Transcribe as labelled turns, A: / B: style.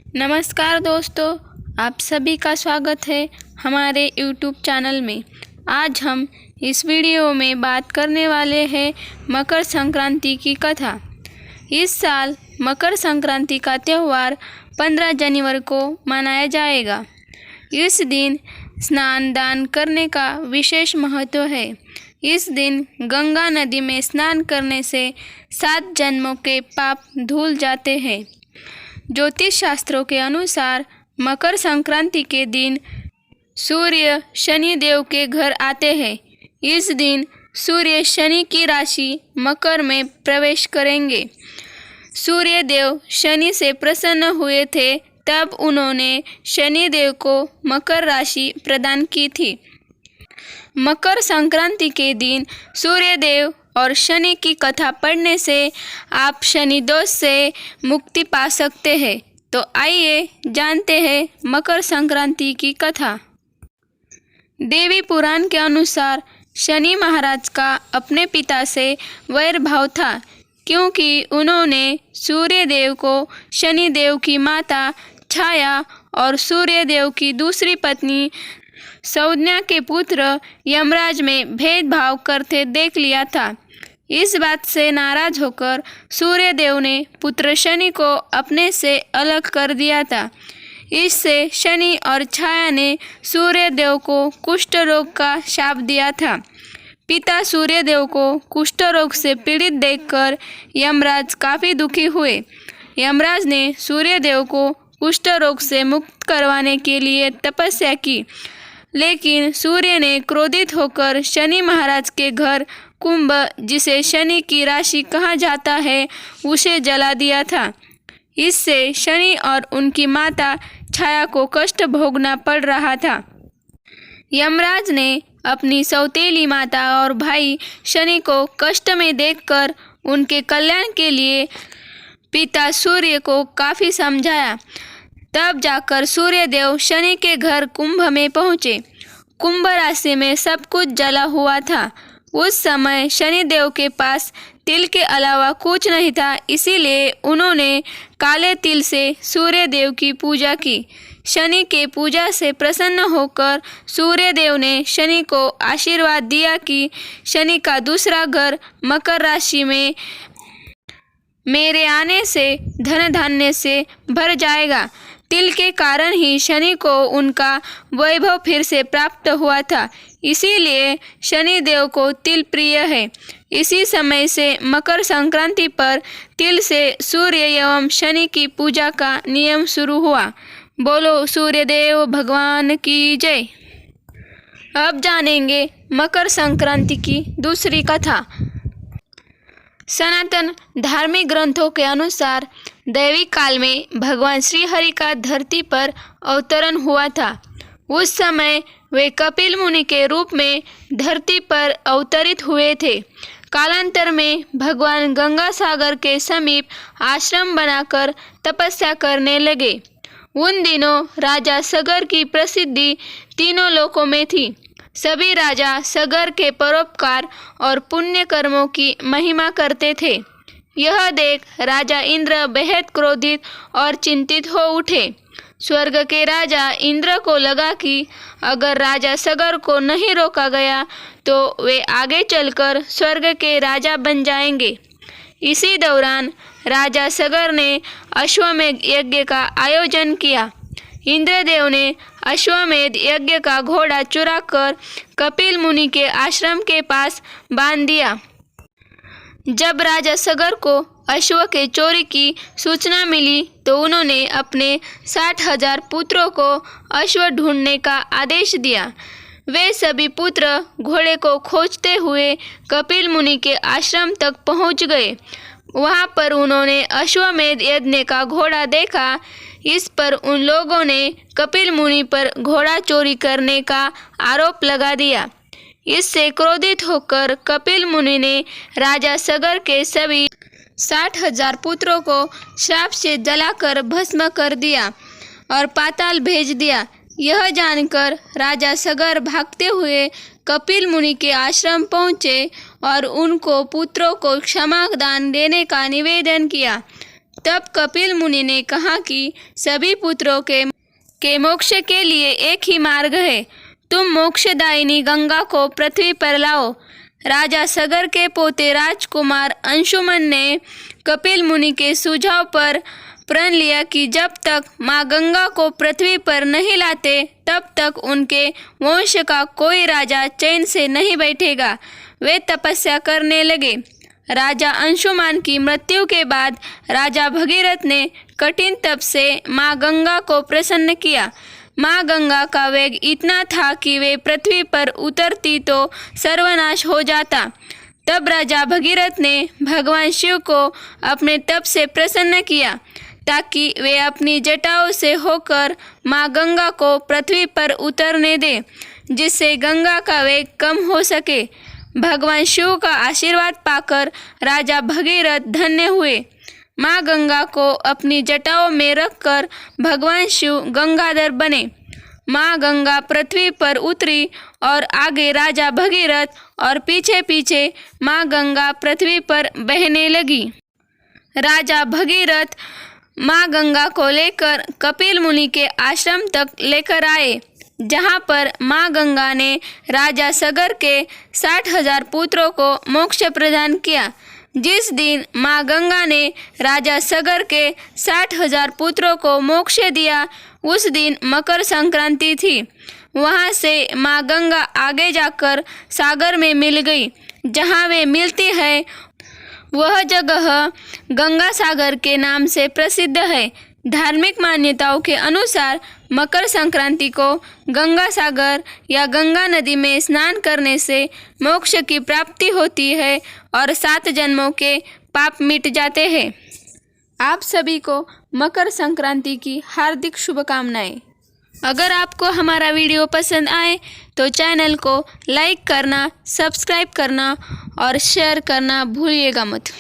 A: नमस्कार दोस्तों, आप सभी का स्वागत है हमारे YouTube चैनल में। आज हम इस वीडियो में बात करने वाले हैं मकर संक्रांति की कथा। इस साल मकर संक्रांति का त्यौहार 15 जनवरी को मनाया जाएगा। इस दिन स्नान दान करने का विशेष महत्व है। इस दिन गंगा नदी में स्नान करने से 7 जन्मों के पाप धुल जाते हैं। ज्योतिष शास्त्रों के अनुसार मकर संक्रांति के दिन सूर्य शनि देव के घर आते हैं। इस दिन सूर्य शनि की राशि मकर में प्रवेश करेंगे। सूर्य देव शनि से प्रसन्न हुए थे, तब उन्होंने शनि देव को मकर राशि प्रदान की थी। मकर संक्रांति के दिन सूर्य देव और शनि की कथा पढ़ने से आप शनि दोष से मुक्ति पा सकते हैं। तो आइए जानते हैं मकर संक्रांति की कथा। देवी पुराण के अनुसार शनि महाराज का अपने पिता से वैर भाव था, क्योंकि उन्होंने सूर्य देव को शनि देव की माता छाया और सूर्य देव की दूसरी पत्नी सौज्ञा के पुत्र यमराज में भेदभाव करते देख लिया था। इस बात से नाराज होकर सूर्य देव ने पुत्र शनि को अपने से अलग कर दिया था। इससे शनि और छाया ने सूर्य देव को कुष्ठ रोग का शाप दिया था। पिता सूर्य देव को कुष्ठ रोग से पीड़ित देखकर यमराज काफ़ी दुखी हुए। यमराज ने सूर्य देव को कुष्ठ रोग से मुक्त करवाने के लिए तपस्या की, लेकिन सूर्य ने क्रोधित होकर शनि महाराज के घर कुंभ, जिसे शनि की राशि कहा जाता है, उसे जला दिया था। इससे शनि और उनकी माता छाया को कष्ट भोगना पड़ रहा था। यमराज ने अपनी सौतेली माता और भाई शनि को कष्ट में देखकर उनके कल्याण के लिए पिता सूर्य को काफ़ी समझाया। तब जाकर सूर्य देव शनि के घर कुंभ में पहुँचे। कुंभ राशि में सब कुछ जला हुआ था। उस समय शनि देव के पास तिल के अलावा कुछ नहीं था, इसीलिए उन्होंने काले तिल से सूर्य देव की पूजा की। शनि के पूजा से प्रसन्न होकर सूर्य देव ने शनि को आशीर्वाद दिया कि शनि का दूसरा घर मकर राशि में मेरे आने से धन धान्य से भर जाएगा। तिल के कारण ही शनि को उनका वैभव फिर से प्राप्त हुआ था, इसीलिए शनि देव को तिल प्रिय है। इसी समय से मकर संक्रांति पर तिल से सूर्य एवं शनि की पूजा का नियम शुरू हुआ। बोलो सूर्य देव भगवान की जय। अब जानेंगे मकर संक्रांति की दूसरी कथा। सनातन धार्मिक ग्रंथों के अनुसार दैवी काल में भगवान श्री हरि का धरती पर अवतरण हुआ था। उस समय वे कपिल मुनि के रूप में धरती पर अवतरित हुए थे। कालांतर में भगवान गंगा सागर के समीप आश्रम बनाकर तपस्या करने लगे। उन दिनों राजा सगर की प्रसिद्धि तीनों लोकों में थी। सभी राजा सगर के परोपकार और पुण्य कर्मों की महिमा करते थे। यह देख राजा इंद्र बेहद क्रोधित और चिंतित हो उठे। स्वर्ग के राजा इंद्र को लगा कि अगर राजा सगर को नहीं रोका गया तो वे आगे चलकर स्वर्ग के राजा बन जाएंगे। इसी दौरान राजा सगर ने अश्वमेध यज्ञ का आयोजन किया। इंद्रदेव ने अश्वमेध यज्ञ का घोड़ा चुराकर कपिल मुनि के आश्रम के पास बांध दिया। जब राजा सगर को अश्व के चोरी की सूचना मिली तो उन्होंने अपने 60,000 पुत्रों को अश्व ढूंढने का आदेश दिया। वे सभी पुत्र घोड़े को खोजते हुए कपिल मुनि के आश्रम तक पहुंच गए। वहां पर उन्होंने अश्वमेध यज्ञ का घोड़ा देखा। इस पर उन लोगों ने कपिल मुनि पर घोड़ा चोरी करने का आरोप लगा दिया। इससे क्रोधित होकर कपिल मुनि ने राजा सगर के सभी 60,000 पुत्रों को श्राप से जलाकर भस्म कर दिया और पाताल भेज दिया। यह जानकर राजा सगर भागते हुए कपिल मुनि के आश्रम पहुँचे और उनको पुत्रों को क्षमा दान देने का निवेदन किया। तब कपिल मुनि ने कहा कि सभी पुत्रों के मोक्ष के लिए एक ही मार्ग है, तुम मोक्षदायिनी गंगा को पृथ्वी पर लाओ। राजा सगर के पोते राजकुमार अंशुमन ने कपिल मुनि के सुझाव पर प्रण लिया कि जब तक माँ गंगा को पृथ्वी पर नहीं लाते तब तक उनके वंश का कोई राजा चैन से नहीं बैठेगा। वे तपस्या करने लगे। राजा अंशुमान की मृत्यु के बाद राजा भगीरथ ने कठिन तप से माँ गंगा को प्रसन्न किया। माँ गंगा का वेग इतना था कि वे पृथ्वी पर उतरती तो सर्वनाश हो जाता। तब राजा भगीरथ ने भगवान शिव को अपने तप से प्रसन्न किया ताकि वे अपनी जटाओं से होकर माँ गंगा को पृथ्वी पर उतरने दें, जिससे गंगा का वेग कम हो सके। भगवान शिव का आशीर्वाद पाकर राजा भगीरथ धन्य हुए। माँ गंगा को अपनी जटाओं में रखकर भगवान शिव गंगाधर बने। माँ गंगा पृथ्वी पर उतरी और आगे राजा भगीरथ और पीछे पीछे माँ गंगा पृथ्वी पर बहने लगी। राजा भगीरथ माँ गंगा को लेकर कपिल मुनि के आश्रम तक लेकर आए, जहाँ पर माँ गंगा ने राजा सगर के 60,000 पुत्रों को मोक्ष प्रदान किया। जिस दिन माँ गंगा ने राजा सगर के 60,000 पुत्रों को मोक्ष दिया, उस दिन मकर संक्रांति थी। वहाँ से माँ गंगा आगे जाकर सागर में मिल गई। जहाँ वे मिलती है वह जगह गंगा सागर के नाम से प्रसिद्ध है। धार्मिक मान्यताओं के अनुसार मकर संक्रांति को गंगा सागर या गंगा नदी में स्नान करने से मोक्ष की प्राप्ति होती है और 7 जन्मों के पाप मिट जाते हैं। आप सभी को मकर संक्रांति की हार्दिक शुभकामनाएं। अगर आपको हमारा वीडियो पसंद आए तो चैनल को लाइक करना, सब्सक्राइब करना और शेयर करना भूलिएगा मत।